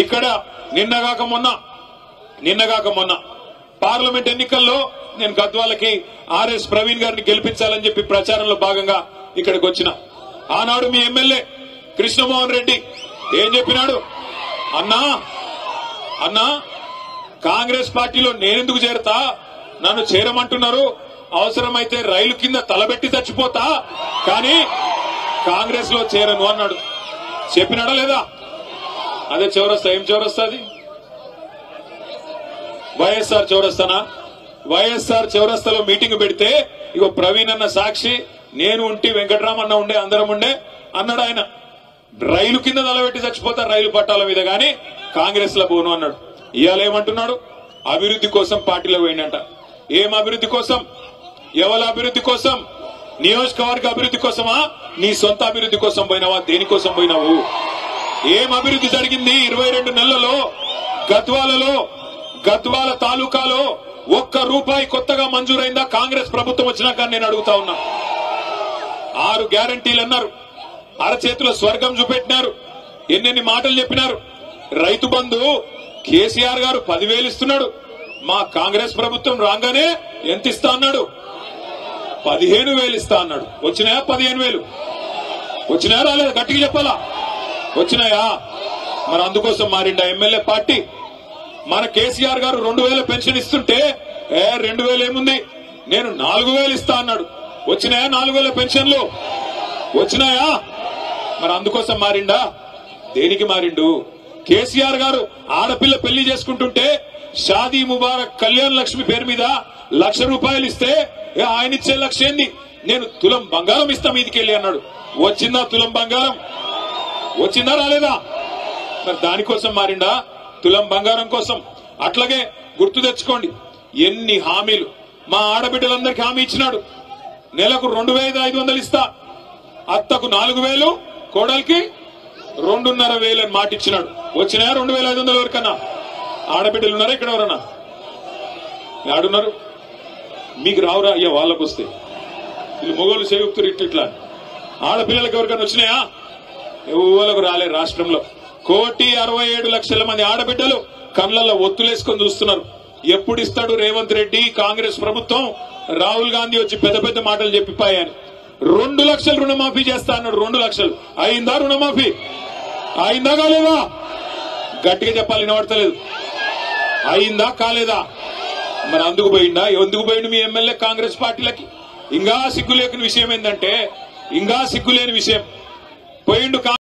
ఇక్కడ నిన్నగాక మొన్న పార్లమెంట్ ఎన్నికల్లో నేను గద్వాలకి ఆర్ఎస్ ప్రవీణ్ గారిని గెలిపించాలని చెప్పి ప్రచారంలో భాగంగా ఇక్కడికి వచ్చిన ఆనాడు మీ ఎమ్మెల్యే కృష్ణమోహన్ రెడ్డి ఏం చెప్పినాడు? అన్నా కాంగ్రెస్ పార్టీలో నేనెందుకు చేరతా, నన్ను చేరమంటున్నారు, అవసరమైతే రైలు కింద తలబెట్టి చచ్చిపోతా, కానీ కాంగ్రెస్ లో చేరను అన్నాడు. చెప్పినాడా లేదా? అదే చౌరస్తా. ఏం చౌరస్తా అది? వైఎస్ఆర్ చౌరస్తానా? వైఎస్ఆర్ చౌరస్తాలో మీటింగ్ పెడితే ఇగో ప్రవీణ్ అన్న సాక్షి, నేను ఉంటే వెంకటరామన్న ఉండే, అందరం ఉండే అన్నాడు. ఆయన రైలు కింద తలబెట్టి చచ్చిపోతా రైలు పట్టాల మీద, గాని కాంగ్రెస్ లో పోను అన్నాడు. ఇవాళ ఏమంటున్నాడు? అభివృద్ధి కోసం పార్టీలో పోయిందంట. ఏం అభివృద్ధి కోసం? ఎవరి అభివృద్ధి కోసం? నియోజకవర్గ అభివృద్ధి కోసమా? నీ సొంత అభివృద్ధి కోసం పోయినావా? దేనికోసం పోయినావు? ఏం అభివృద్ధి జరిగింది 22 నెలలలో? గద్వాల తాలూకాలో ₹1 కొత్తగా మంజూరైందా కాంగ్రెస్ ప్రభుత్వం వచ్చినాక? నేను అడుగుతా ఉన్నా. 6 గ్యారంటీలు అన్నారు, అరచేతిలో స్వర్గం చూపెట్టినారు, ఎన్నెన్ని మాటలు చెప్పినారు. రైతు బంధు కేసీఆర్ గారు 10,000 ఇస్తున్నాడు. మా కాంగ్రెస్ ప్రభుత్వం రాగానే ఎంత ఇస్తా అన్నాడు? 15,000 ఇస్తా అన్నాడు. వచ్చినాయా 15,000? వచ్చినాయా రాలేదా? గట్టిగా చెప్పాలా? వచ్చినాయా? మరి అందుకోసం మారిండా ఎమ్మెల్యే పార్టీ? మన కేసీఆర్ గారు 2,000 పెన్షన్ ఇస్తుంటే 2,000 ఏముంది, నేను 4,000 ఇస్తా అన్నాడు. వచ్చినాయా 4,000 పెన్షన్లు? వచ్చినాయా? మరి అందుకోసం మారిండా? దేనికి మారిండు? కేసీఆర్ గారు ఆడపిల్ల పెళ్లి చేసుకుంటుంటే షాదీ ముబారక్ కళ్యాణ్ లక్ష్మి పేరు మీద ₹1,00,000 ఇస్తే ఆయన ఇచ్చే లక్ష ఏంది, నేను తులం బంగారం ఇస్తా మీదికెళ్ళి అన్నాడు. వచ్చిందా తులం బంగారం? వచ్చిందా రాలేదా? మరి దానికోసం మారిండా? తులం బంగారం కోసం. అట్లాగే గుర్తు తెచ్చుకోండి, ఎన్ని హామీలు మా ఆడబిడ్డలందరికీ హామీ ఇచ్చినాడు. నెలకు 2,500 ఇస్తా, అత్తకు 4,000, కోడలికి 2,500 అని మాట ఇచ్చినాడు. వచ్చినాయా 2,500 ఎవరికన్నా? ఆడబిడ్డలు ఉన్నారా ఇక్కడ? ఎవరన్నా ఆడున్నారు? మీకు రావురా అయ్యా? వాళ్ళకు వస్తే వీళ్ళు మొగోళ్ళు సేవకుతారు ఇట్లా. ఆడపిల్లలకు ఎవరికైనా వచ్చినాయా? ఎవరికి రాలే. రాష్ట్రంలో 1,67,00,000 మంది ఆడబిడ్డలు కళ్ళల్లో ఒత్తులేసుకొని చూస్తున్నారు. ఎప్పుడు ఇస్తాడు రేవంత్ రెడ్డి కాంగ్రెస్ ప్రభుత్వం? రాహుల్ గాంధీ వచ్చి పెద్ద పెద్ద మాటలు చెప్పిపోయాను. 2 లక్షలు రుణమాఫీ చేస్తా అన్నాడు. 2 లక్షలు అయిందా? రుణమాఫీ అయిందా కాలేదా? గట్టిగా చెప్పాలి, వినబడతలేదు. అయిందా కాలేదా? మరి అందుకు పోయిందా? ఎందుకు పోయిండు మీ ఎమ్మెల్యే కాంగ్రెస్ పార్టీలకి? ఇంకా సిగ్గులేని విషయం ఏంటంటే, ఇంకా సిగ్గులేని విషయం పోయిండు.